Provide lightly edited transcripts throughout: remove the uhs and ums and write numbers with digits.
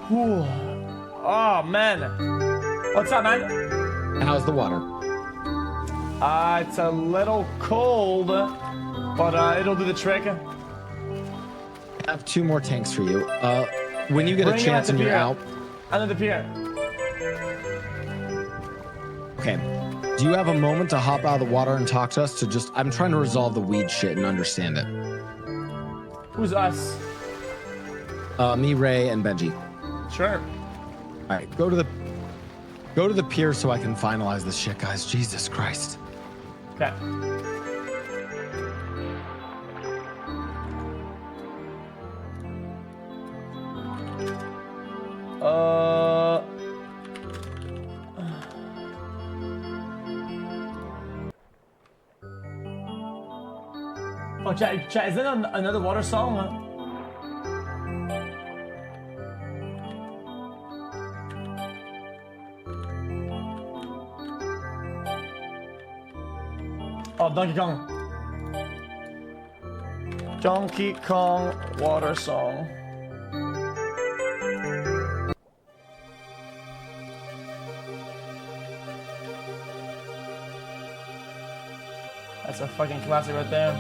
Ooh. Oh man. What's up, man? How's the water? It's a little cold, but it'll do the trick. I have 2 more tanks for you. When you get Bring a him chance at and the you're pier. out. Under the pier. Okay. Do you have a moment to hop out of the water and talk to us? I'm trying to resolve the weed shit and understand it. Who's us? Me, Ray, and Benji. Sure. All right, go to the pier so I can finalize this shit, guys. Jesus Christ. Okay. Oh, chat, is that another water song? Oh, Donkey Kong. Donkey Kong water song. That's a fucking classic right there.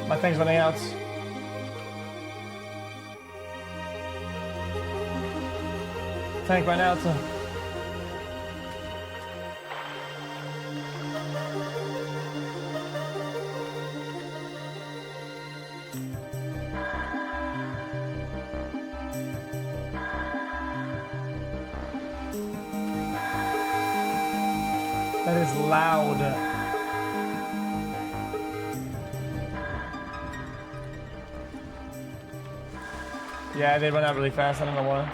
My thing's running out. Tank ran out. That is loud. Yeah, they run out really fast. I don't know why.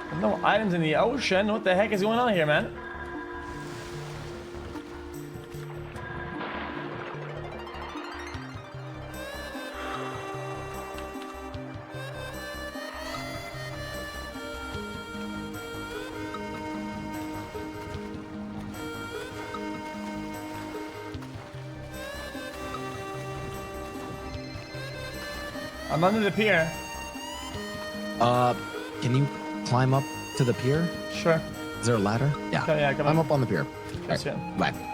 There's no items in the ocean. What the heck is going on here, man? I'm under the pier. Can you climb up to the pier? Sure. Is there a ladder? Yeah. Okay, yeah, come I'm on. up on the pier. That's All it. right, bye.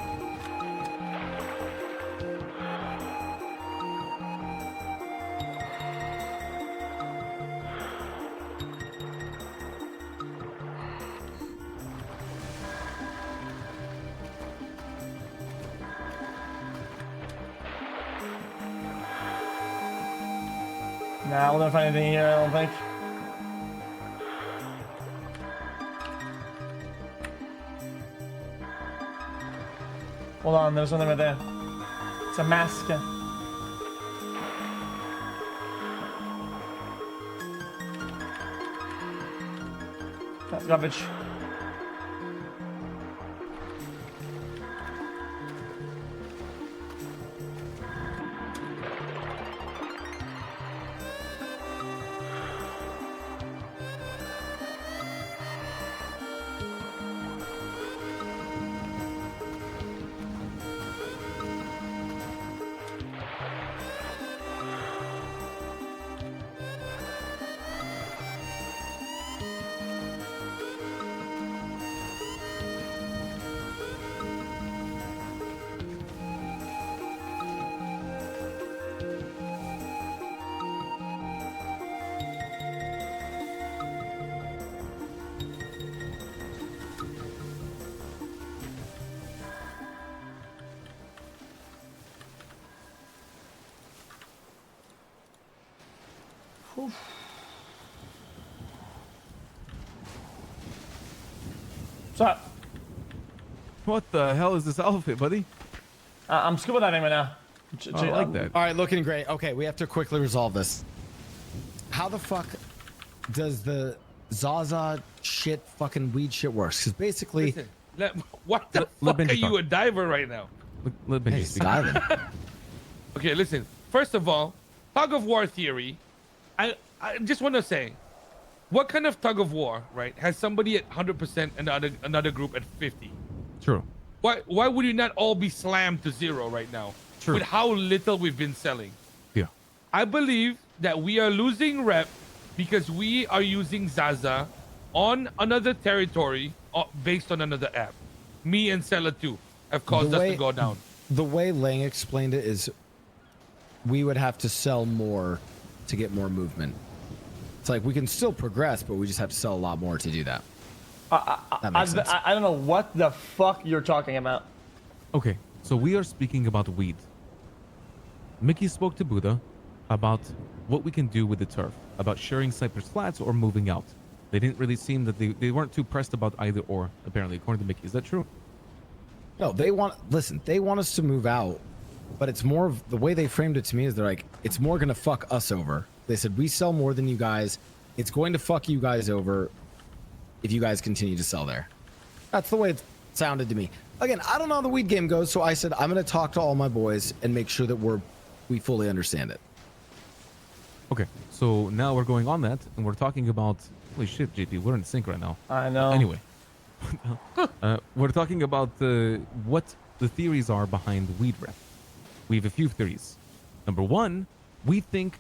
Nah, we'll never find anything here, I don't think. Hold on, there's something right there. It's a mask. That's garbage. What's up? What the hell is this outfit, buddy? I'm scuba diving right now. Oh, I like that. All right, looking great. Okay, we have to quickly resolve this. How the fuck does the Zaza shit, fucking weed shit works. Because basically, Listen, what the let fuck Benji are you talk. a diver right now? Let Benji hey, speak. diving. Okay, listen. First of all, tug of war theory. I just want to say, what kind of tug of war, right, has somebody at 100% and another group at 50? True. Why would you not all be slammed to zero right now? True. With how little we've been selling. Yeah. I believe that we are losing rep because we are using Zaza on another territory based on another app. Me and Sella too have caused us to go down. The way Lang explained it is we would have to sell more to get more movement. It's like we can still progress, but we just have to sell a lot more to do that. That makes sense. I don't know what the fuck you're talking about. Okay, so we are speaking about weed. Mickey spoke to Buddha about what we can do with the turf, about sharing Cypress Flats or moving out. They didn't really seem that they weren't too pressed about either or, apparently, according to Mickey. Is that true? No, they want us to move out, but it's more of the way they framed it to me is they're like, it's more gonna fuck us over. They said, we sell more than you guys. It's going to fuck you guys over if you guys continue to sell there. That's the way it sounded to me. Again, I don't know how the weed game goes, so I said, I'm going to talk to all my boys and make sure that we fully understand it. Okay, so now we're going on that, and we're talking about... Holy shit, JP, we're in sync right now. I know. Anyway, we're talking about what the theories are behind weed rep. We have a few theories. Number one, we think...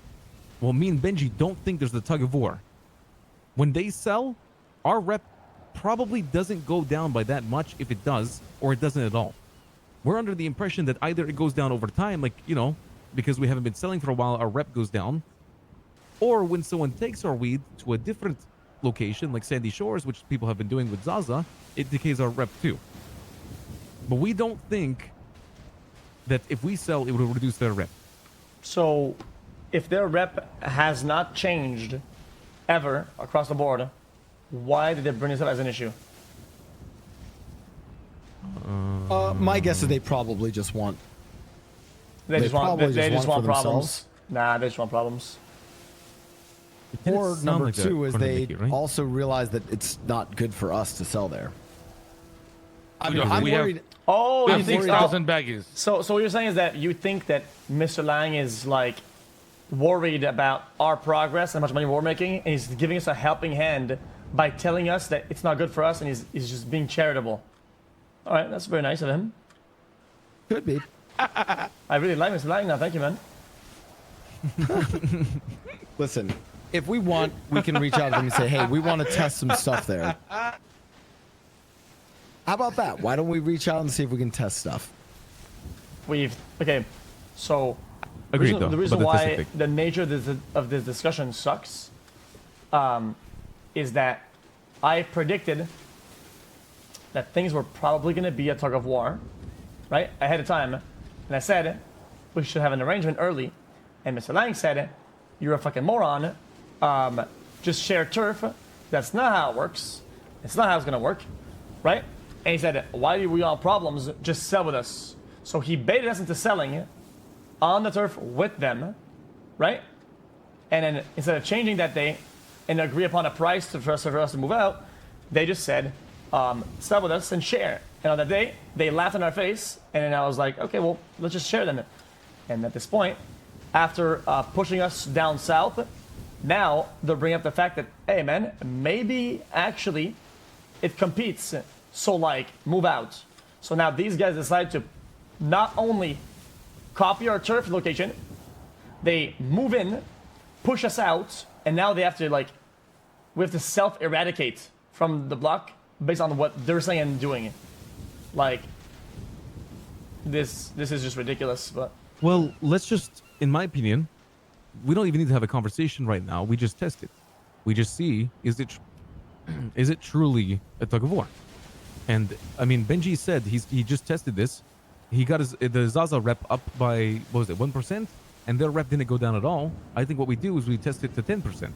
Well, me and Benji don't think there's the tug of war. When they sell, our rep probably doesn't go down by that much if it does, or it doesn't at all. We're under the impression that either it goes down over time, like, you know, because we haven't been selling for a while, our rep goes down, or when someone takes our weed to a different location, like Sandy Shores, which people have been doing with Zaza, it decays our rep too. But we don't think that if we sell, it will reduce their rep. So, if their rep has not changed ever across the board, why did they bring this up as an issue? My guess is they probably just want... They just want for problems. themselves. Nah, they just want problems. Or Sound number like that, two is according to they Mickey, right? also realize that it's not good for us to sell there. I mean, We I'm have- worried... Oh, We you have think 6,000 baggies. so? What you're saying is that you think that Mr. Lang is like worried about our progress and how much money we're making, and he's giving us a helping hand by telling us that it's not good for us, and he's just being charitable. All right, that's very nice of him. Could be. I really like Mr. Lang now. Thank you, man. Listen, if we want, we can reach out to them and say, hey, we want to test some stuff there. How about that? Why don't we reach out and see if we can test stuff? Okay, so Agreed, though, the reason about the why specific. the nature of this discussion sucks is that I predicted that things were probably going to be a tug of war, right, ahead of time, and I said we should have an arrangement early, and Mr. Lang said, you're a fucking moron, just share turf. That's not how it works. It's not how it's going to work, right? And he said, why do we all problems? Just sell with us. So he baited us into selling on the turf with them, right? And then instead of changing that day and agree upon a price for us to move out, they just said, sell with us and share. And on that day, they laughed in our face, and then I was like, okay, well, let's just share them. And at this point, after pushing us down south, now they're bringing up the fact that, hey, man, maybe actually it competes. So, like, move out. So now these guys decide to not only copy our turf location, they move in, push us out, and now they have to, like, we have to self-eradicate from the block based on what they're saying and doing. Like, this is just ridiculous, but... Well, let's just, in my opinion, we don't even need to have a conversation right now. We just test it. We just see, is it truly a tug of war? And I mean, Benji said he just tested this. He got the Zaza rep up by, what was it, 1%? And their rep didn't go down at all. I think what we do is we test it to 10%.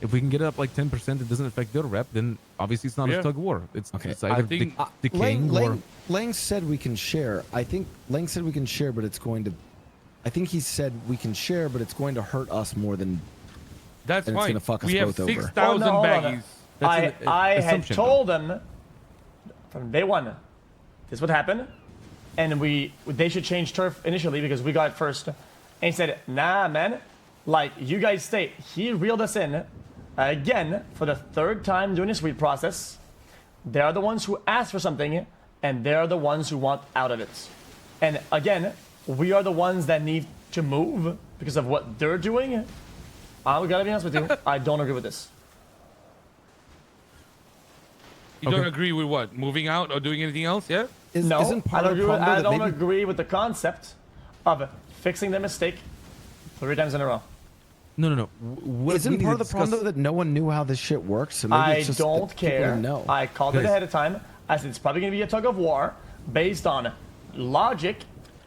If we can get it up like 10%, it doesn't affect their rep, then obviously it's not a tug of war. It's either think- decaying or... Lang said we can share. I think Lang said we can share, but it's going to... I think he said we can share, but it's going to hurt us more than That's and it's fine. gonna fuck us We have both over. 6,000 Oh, no, hold on. baggies. That's I had assumption, told them from day one this would happen, and they should change turf initially because we got it first. And he said, nah, man, like you guys stay. He reeled us in again for the third time during this read process. They are the ones who asked for something, and they are the ones who want out of it. And again, we are the ones that need to move because of what they're doing. I gotta be honest with you, I don't agree with this. You don't agree with what? Moving out or doing anything else? Yeah. No, Isn't part of the problem I that don't maybe agree with the concept of fixing the mistake 3 times in a row. No. What we isn't need part to of the problem discuss- though that no one knew how this shit works? So maybe I it's just don't that people care. didn't know. I called it Guys. ahead of time. I said it's probably going to be a tug of war based on logic,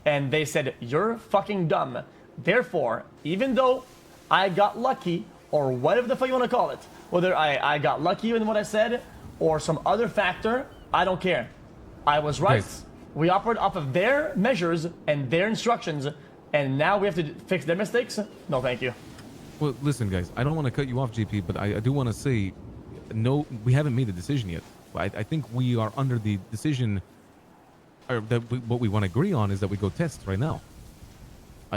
and they said you're fucking dumb. Therefore, even though I got lucky, or whatever the fuck you want to call it, whether I got lucky in what I said or some other factor, I don't care. I was right. Guys. We operate off of their measures and their instructions, and now we have to fix their mistakes? No, thank you. Well, listen, guys. I don't want to cut you off, JP, but I do want to say, no, we haven't made a decision yet. I think we are under the decision, or that what we want to agree on is that we go test right now.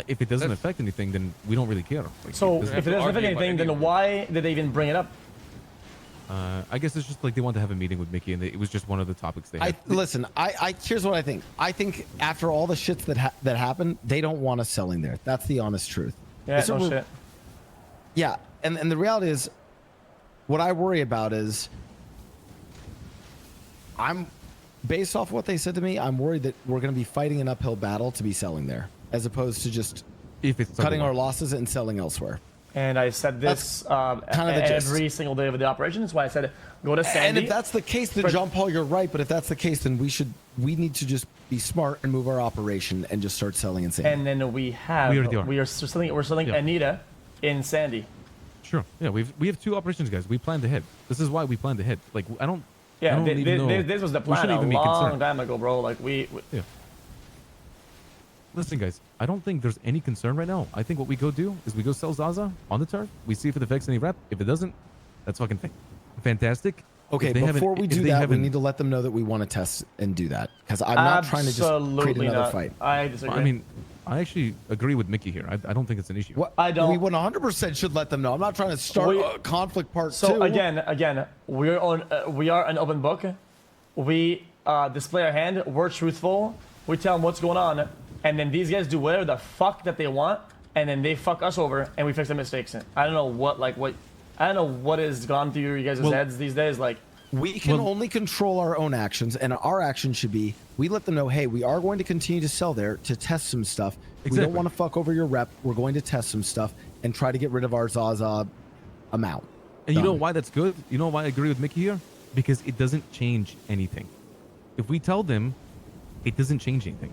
If it doesn't affect anything, then we don't really care. Like, So doesn't- if it doesn't affect argue about anything, then anything. why did they even bring it up? I guess it's just like they want to have a meeting with Mickey, and it was just one of the topics they had. Listen. I here's what I think. I think after all the shits that happened, they don't want us selling there. That's the honest truth. Yeah, So no we're- shit. Yeah, and the reality is, what I worry about is, I'm based off what they said to me. I'm worried that we're going to be fighting an uphill battle to be selling there, as opposed to just if it's cutting our losses and selling elsewhere. And I said this kind of the gist. every single day of the operation. That's why I said go to Sandy. And if that's the case, then John Paul, you're right. But if that's the case, then we need to just be smart and move our operation and just start selling in Sandy. And then we already are. we're selling Yeah. Anita in Sandy. Sure. Yeah, we have 2 operations, guys. We planned ahead. This is why we planned ahead. Like I don't. I Yeah, don't even know. this was the We plan shouldn't a even be long concerned. time ago, bro. Like we Yeah. Listen, guys, I don't think there's any concern right now. I think what we go do is we go sell Zaza on the turf. We see if it affects any rep. If it doesn't, that's fucking fantastic. Okay, If they haven't- before we if do they that, we haven't- need to let them know that we want to test and do that, because I'm not trying to just create absolutely another not. fight. I disagree. I mean, I actually agree with Mickey here. I don't think it's an issue. What, I don't- We 100% should let them know. I'm not trying to start We- a conflict part so 2. again, we are an open book. We display our hand. We're truthful. We tell them what's going on, and then these guys do whatever the fuck that they want, and then they fuck us over, and we fix the mistakes. I don't know what I don't know what has gone through you guys' heads these days. Like, We can only control our own actions, and our action should be we let them know, hey, we are going to continue to sell there to test some stuff. We Exactly. don't want to fuck over your rep. We're going to test some stuff and try to get rid of our Zaza amount. And you know Done. why that's good? You know why I agree with Mickey here? Because it doesn't change anything. If we tell them, it doesn't change anything.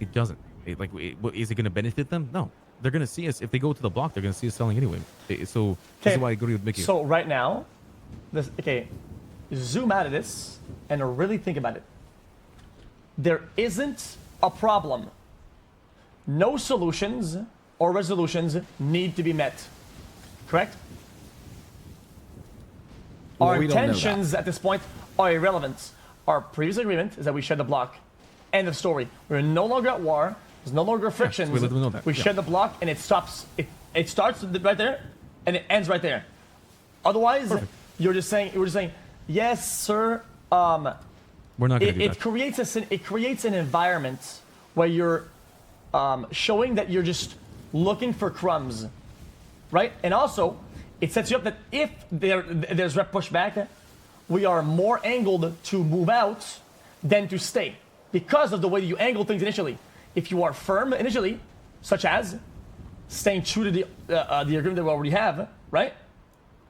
It doesn't. Is it going to benefit them? No. They're going to see us. If they go to the block, they're going to see us selling anyway. So this is why I agree with Mickey. So right now, zoom out of this and really think about it. There isn't a problem. No solutions or resolutions need to be met. Correct? Well, Our we don't know that. intentions at this point are irrelevant. Our previous agreement is that we shed the block. End of story. We're no longer at war. There's no longer frictions. we let them know that. We Yeah. shed the block and it stops. It starts right there and it ends right there. Otherwise, Perfect. we're just saying, yes, sir. We're not going to do It that. creates an environment where you're showing that you're just looking for crumbs, right? And also, it sets you up that if there's rep pushback, we are more angled to move out than to stay because of the way you angle things initially. If you are firm initially, such as staying true to the agreement that we already have, right?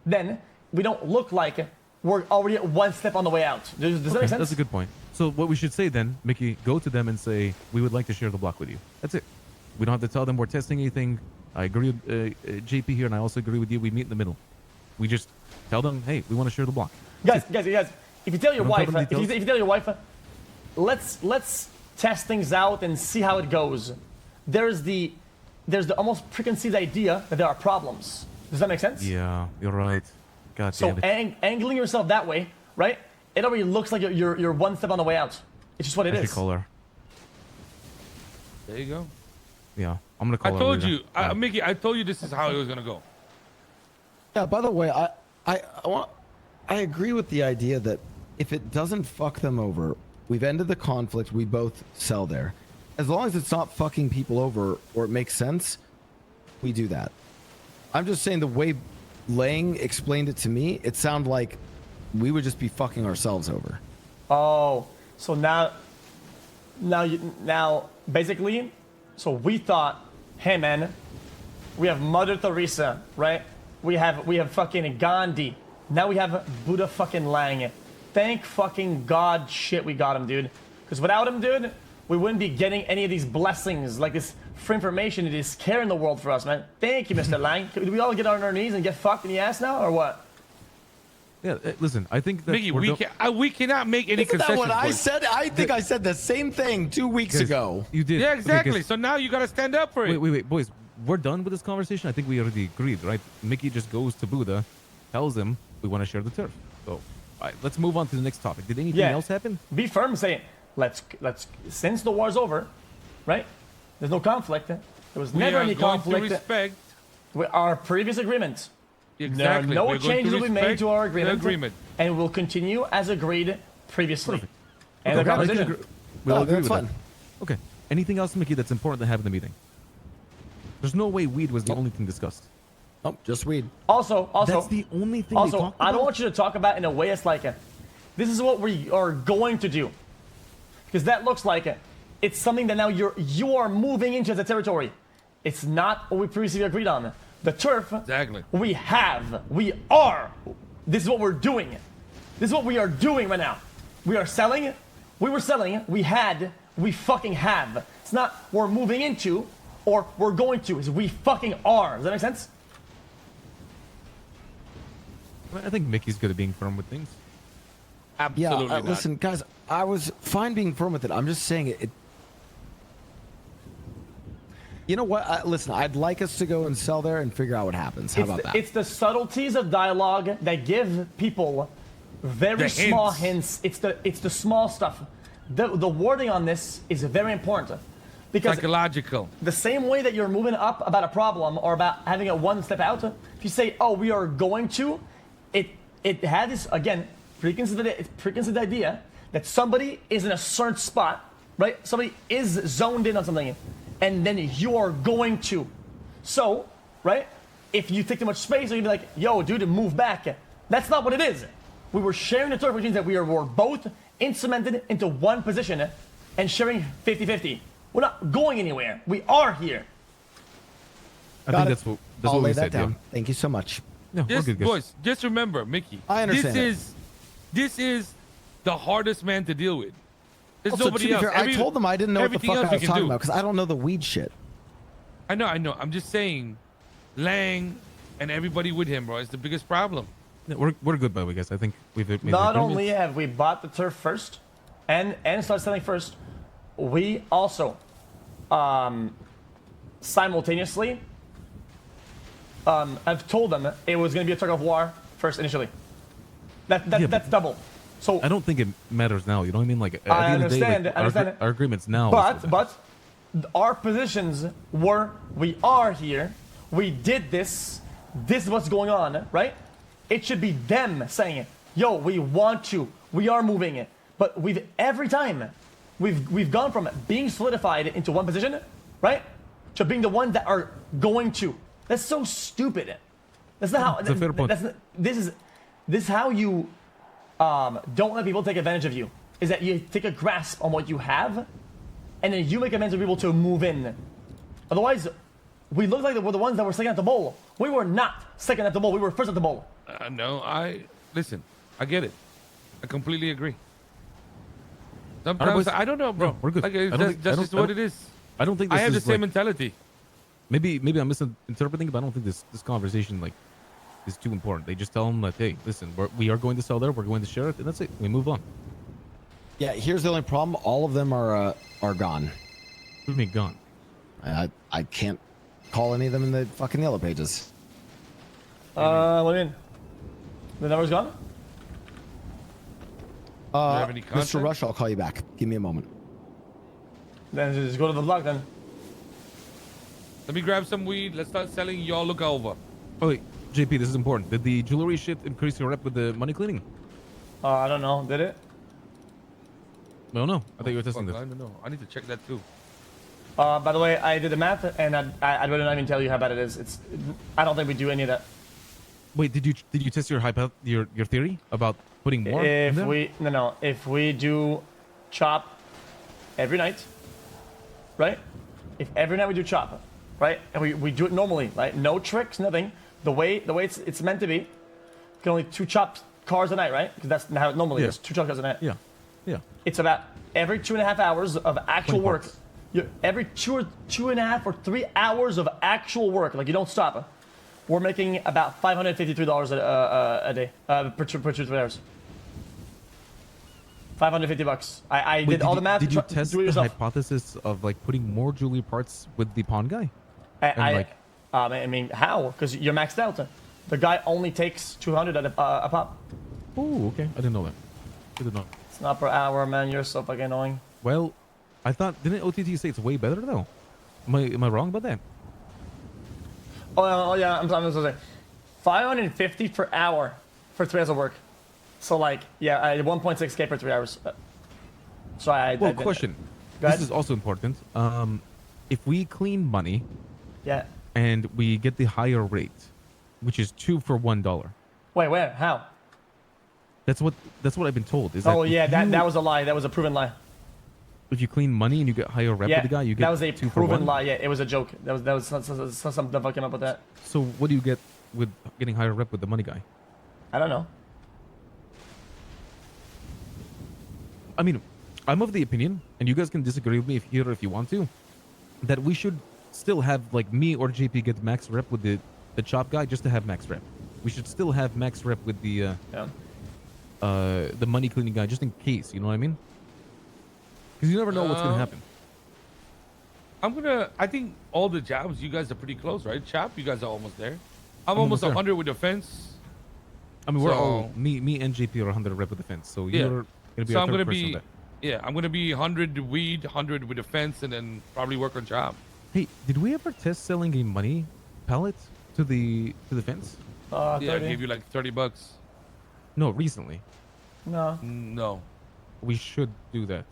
Then we don't look like we're already one step on the way out. Does that make sense? That's a good point. So what we should say then, Mickey, go to them and say, we would like to share the block with you. That's it. We don't have to tell them we're testing anything. I agree with JP here, and I also agree with you. We meet in the middle. We just tell them, hey, we want to share the block. Guys, if you tell your Don't wife, tell them if you details. tell your wife, let's test things out and see how it goes. There's the almost preconceived idea that there are problems. Does that make sense? Yeah, you're right. God So damn it. angling yourself that way, right? It already looks like you're one step on the way out. It's just what it I should is. call her. There you go. Yeah, I'm gonna call I her. told later. you, Mickey. I told you this is how it was gonna go. Yeah, by the way, I agree with the idea that if it doesn't fuck them over, we've ended the conflict, we both sell there. As long as it's not fucking people over or it makes sense, we do that. I'm just saying the way Lang explained it to me, it sounded like we would just be fucking ourselves over. Oh, so now basically, so we thought, hey man, we have Mother Teresa, right? We have fucking Gandhi. Now we have Buddha fucking Lang. Thank fucking God shit we got him, dude. Because without him, dude, we wouldn't be getting any of these blessings, like this free information, it is care in the world for us, man. Thank you, Mr. Lang. Do we all get on our knees and get fucked in the ass now, or what? Yeah, listen, I think that Mickey, we cannot make any Isn't that concessions. what I boys. said? I think I said the same thing 2 weeks Guys, ago. You did. Yeah, Okay, exactly. guys, So now you gotta stand up for it. wait, boys. We're done with this conversation. I think we already agreed, right? Mickey just goes to Buddha, tells him we want to share the turf. So, all right, let's move on to the next topic. Did anything else happen? Be firm, saying let's since the war's over, right? There's no conflict. There was We never are any going to conflict. respect. With our previous agreement. Exactly. There are We're no going to changes will be made respect to our the agreement, and we'll continue as agreed previously. And Okay, the I can conversation. agree- We'll agree that's with fine. that. Okay. Anything else, Mickey, that's important to have in the meeting? There's no way weed was the only thing discussed. Oh, just weed. Also, That's the only thing they also, talked I don't about? want you to talk about in a way it's like this is what we are going to do, because that looks like it's something that now you are moving into the territory. It's not what we previously agreed on. The turf. Exactly. We are. This is what we're doing. This is what we are doing right now. We are selling. We were selling. We fucking have. It's not we're moving into or we're going to. It's we fucking are. Does that make sense? I think Mickey's good at being firm with things. Yeah, Absolutely not. listen, guys, I was fine being firm with it. I'm just saying it. You know what? Listen, I'd like us to go and sell there and figure out what happens. How about that? It's the subtleties of dialogue that give people very The small hints. hints. It's the small stuff. The wording on this is very important because Psychological. the same way that you're moving up about a problem or about having a one step out, if you say, "Oh, we are going to," it had this again preconceived idea that somebody is in a certain spot, right? Somebody is zoned in on something, and then you are going to. So, right? If you take too much space, you'd be like, "Yo, dude, move back." That's not what it is. We were sharing the turf, which means that we were both cemented into one position and sharing 50-50. We're not going anywhere. We are here. I Got think it. that's what I'll we lay that said. down. Yeah. Thank you so much. Yeah, we're Just, good, guys. boys, just remember, Mickey. I understand This is the hardest man to deal with. There's Also, nobody to be else. fair, I told them I didn't know what the everything fuck else I we was can talking do. about because I don't know the weed shit. I know. I'm just saying, Lang and everybody with him, bro, is the biggest problem. Yeah, we're good, by the way, guys. I think we've made Not the only agreement. have we bought the turf first and started selling first, we also simultaneously I've told them it was going to be a tug of war first initially. That's double. So I don't think it matters now. You know what I mean? Like, at I the end of the day, understand, like, I understand. Our agreements now. but our positions were we are here, we did this is what's going on, right? It should be them saying it. Yo, we want to, we are moving it. But every time we've gone from being solidified into one position, right, to being the ones that are going to. That's so stupid. That's not how. It's a fair point. This is how you don't let people take advantage of you. Is that you take a grasp on what you have, and then you make amends for people to move in. Otherwise, we look like we're the ones that were second at the bowl. We were not second at the bowl. We were first at the bowl. No, listen. I get it. I completely agree. Sometimes boys. I don't know, bro. No, we're good. Like, I don't that's think- I that's don't- just I what don't- it is. I don't think I this have the is same like, mentality. maybe I'm misinterpreting, but I don't think this conversation like is too important. They just tell them like, hey, listen, we are going to sell there. We're going to share it, and that's it. We move on. Yeah, here's the only problem. All of them are gone. What do you mean gone? I can't call any of them in the fucking yellow pages. What do you mean? The number's gone? Do you have any Mr. contact? Rush, I'll call you back. Give me a moment. Then just go to the block then. Let me grab some weed. Let's start selling. Y'all look over. Oh wait, JP, this is important. Did the jewelry shit increase your rep with the money cleaning? I don't know. Did it? No, no. I thought you were testing Fuck, this. I don't know. I need to check that too. By the way, I did the math, and I'd rather not even tell you how bad it is. I don't think we do any of that. Wait, did you test your your theory about putting more? in If there? if we do chop every night, right? If every night we do chop, right, and we do it normally, right? No tricks, nothing. The way it's meant to be. You can only 2 chop cars a night, right? Because that's how it normally Yeah. is. 2 chop cars a night. Yeah, yeah. It's about every 2.5 hours of actual 20 work. parts. Every 2.5 or 3 hours of actual work, like you don't stop. We're making about $553 a day per 2 hours. $550. I Wait, did all the math. Did you Do test it the yourself. hypothesis of like putting more jewelry parts with the pawn guy? And, I mean, how? Because you're maxed out. The guy only takes 200 at a pop. Oh, okay. I didn't know that. I didn't know. It's not per hour, man. You're so fucking annoying. Well, I thought didn't OTT say it's way better though? Am I wrong about that? Oh yeah, I'm so sorry. 550 per hour for 3 hours of work. So like, yeah, I 1.6k per 3 hours. So Well, question. Go This ahead. is also important. If we clean money Yeah. and we get the higher rate, which is 2 for $1. Wait, where? How? That's what I've been told. Is Oh that yeah, if that was a lie. That was a proven lie. if you clean money and you get higher rep Yeah, with the guy, you get that was a 2 for proven 1. lie. Yeah, it was a joke. That was something that came up with that. So what do you get with getting higher rep with the money guy? I don't know. I mean, I'm of the opinion, and you guys can disagree with me if you want to, that we should still have like me or JP get max rep with the chop guy just to have max rep. We should still have max rep with Yeah. the money cleaning guy just in case. You know what I mean? Because you never know what's gonna happen. I think all the jobs, you guys are pretty close, right? Chop, you guys are almost there. I'm almost almost there. 100 with the fence. I mean, we're So- all me and JP are 100 rep with the fence, so Yeah. you're gonna be So our I'm third gonna person be, there. yeah, I'm gonna be 100 weed, 100 with the fence, and then probably work on job. Hey, did we ever test selling a money pallet to the fence? Yeah, I 30. gave you like $30. No, recently. No. No. We should do that.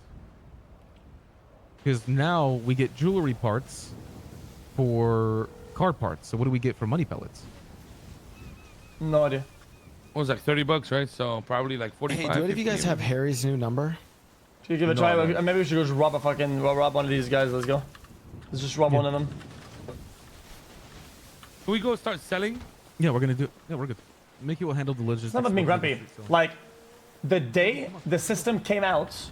Because now we get jewelry parts for car parts. So what do we get for money pellets? No idea. What was that, $30, right? So probably like 45. Hey, do any of you 50. guys have Harry's new number? Should we give it a No, try? no. Maybe we should just rob rob one of these guys. Let's go. Let's just rob one of them. Can we go start selling? Yeah, we're gonna do. Yeah, we're good. Mickey will handle the logistics. It's not about being of grumpy. logistics, so- Like, the day the system came out,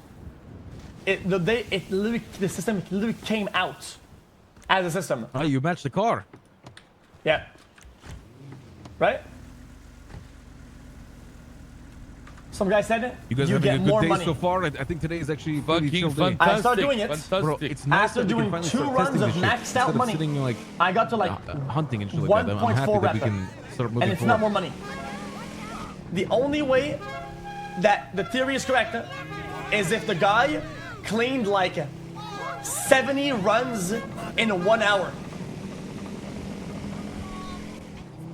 the system literally came out as a system. Oh, you matched the car. Yeah. Right? Some guy said it. You guys are get having a good more day money. so far. I think today is actually a pretty Fucking chill day. I started fantastic. doing it. Fantastic. Bro, it's nice After that we can doing finally 2 start runs testing of this shit maxed instead out of money, sitting like I got to like hunting and shit like that. I'm happy 1.4 that we rep. can start moving And it's forward. not more money. The only way that the theory is correct is if the guy cleaned like 70 runs in 1 hour.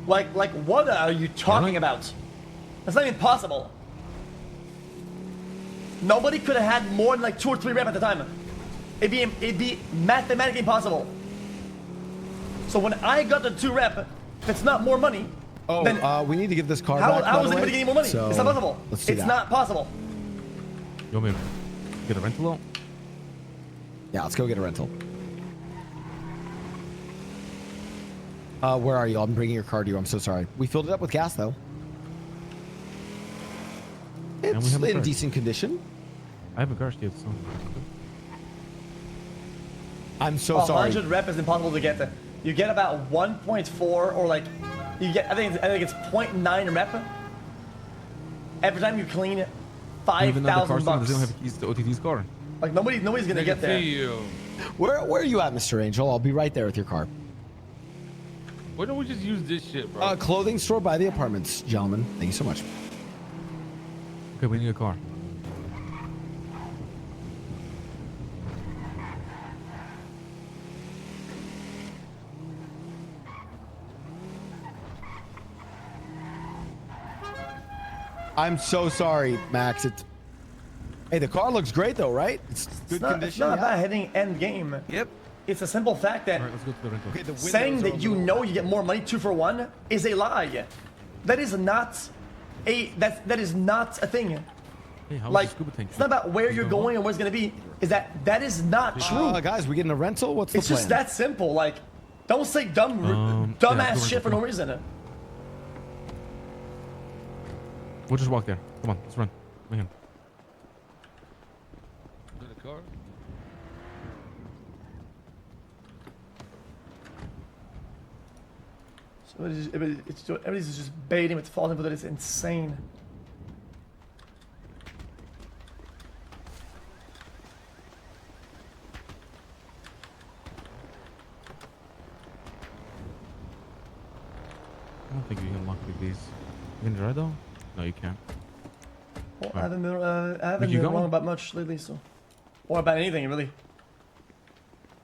Like what are you talking about? That's not even possible. Nobody could have had more than like 2 or 3 reps at the time. It'd be mathematically impossible. So when I got the 2 rep, if it's not more money, Oh, then we need to give this car how back. by is the anybody way. getting more money? So, It's not possible. Let's do It's that. not possible. You want me to get a rental out? Yeah, let's go get a rental. Where are you? I'm bringing your car to you. I'm so sorry. We filled it up with gas, though. we It's have a in car. decent condition. I have a car still, so. I'm so sorry. 100 rep is impossible to get. You get about 1.4 or like you get. I think it's 0.9 rep every time you clean Even though the car $5,000 still bucks. doesn't have keys to OTT's car. Like nobody's gonna I get can there. see you. Where are you at, Mr. Angel? I'll be right there with your car. Why don't we just use this shit, bro? Clothing store by the apartments, gentlemen. Thank you so much. Okay, we need a car. I'm so sorry, Max. Hey, the car looks great though, right? It's good It's not condition. about hitting end game. Yep. It's a simple fact that All right, let's go to the rental. Okay, the saying windows are that a you little- know you get more money 2-for-1 is a lie. That is not that is not a thing. Hey, how's Like, the scuba tank? it's not about where you're going and where it's gonna be. Is that is not true. Guys, we getting a rental? What's the It's plan? just that simple. Like, don't say yeah, dumbass go shit for rental. no reason. We'll just walk there. Come on, let's run. Come on. In the car. So everybody's just baiting with falling for that. It's insane. I don't think you can lock these. You can drive though? No, you can't. Well, I Alright. haven't you been go? wrong about much lately, so or about anything really.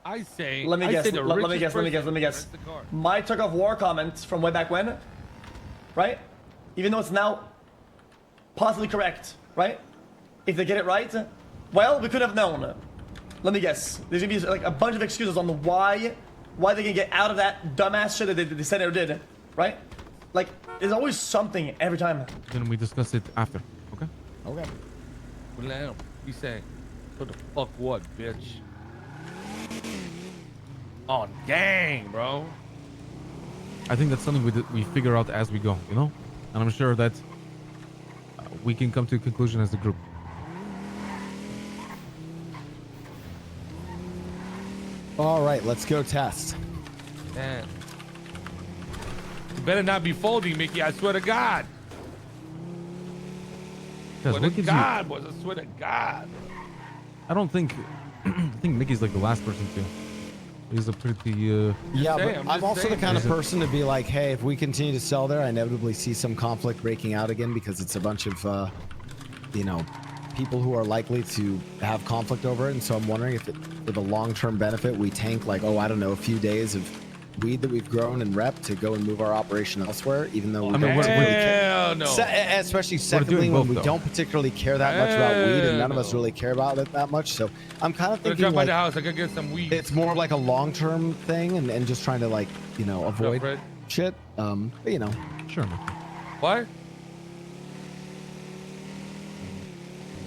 I say. Let me I guess, say the let me richest guess, let me guess, person let me guess. rents the car. My tug of war comments from way back when, right? Even though it's now possibly correct, right? If they get it right, well, we could have known. Let me guess. There's gonna be like a bunch of excuses on the why they can get out of that dumbass shit that they said they did, right? Like, there's always something every time. Then we discuss it after. Okay? Okay. Well, we say, what the fuck what, bitch? On gang, bro. I think that's something we figure out as we go, you know? And I'm sure that we can come to a conclusion as a group. All right, let's go test. Man. You better not be folding, Mickey. I swear to God. Guys, Swear what to gives God, boys. I swear to God. I don't think... I think Mickey's like the last person to. He's a pretty... Yeah, saying, but I'm I'm just also the saying. kind of Is it- person to be like, hey, if we continue to sell there, I inevitably see some conflict breaking out again because it's a bunch of, you know, people who are likely to have conflict over it. And so I'm wondering if, for the long-term benefit, we tank like, oh, I don't know, a few days of weed that we've grown and rep to go and move our operation elsewhere, even though we I mean, don't we're- particularly care. Hell no. Especially secondly, doing when both, we though. don't particularly care that much about weed, and none of us No. really care about it that much. So I'm kind of I'm gonna thinking drop by like the house. I gotta get some weed. it's more of like a long-term thing, and just trying to like, you know, avoid Fred? shit. But you know, Sure, Mickey. What?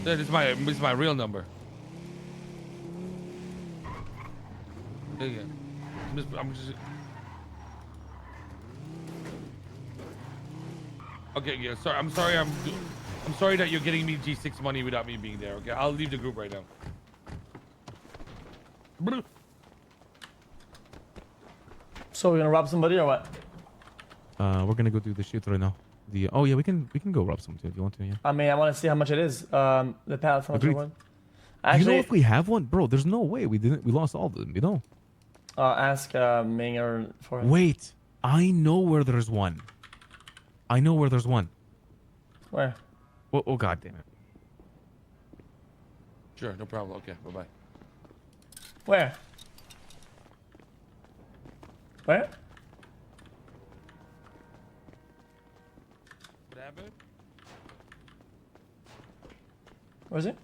This is my real number. There you go. I'm just. Okay, yeah. Sorry. I'm sorry that you're getting me G6 money without me being there. Okay, I'll leave the group right now. Brr. So we're gonna rob somebody or what? We're gonna go do the shit right now. Oh yeah, we can go rob some too if you want to. Yeah. I mean, I want to see how much it is. The pallet, how much Agreed. it was. Do Actually, you know if we have one, bro? There's no way we didn't. We lost all of them. You know. ask Ming or for it. Wait, I know where there's one. I know where there's one. Where? Oh god damn it. Sure, no problem. Okay, bye bye. Where? Where? What happened? Where is it?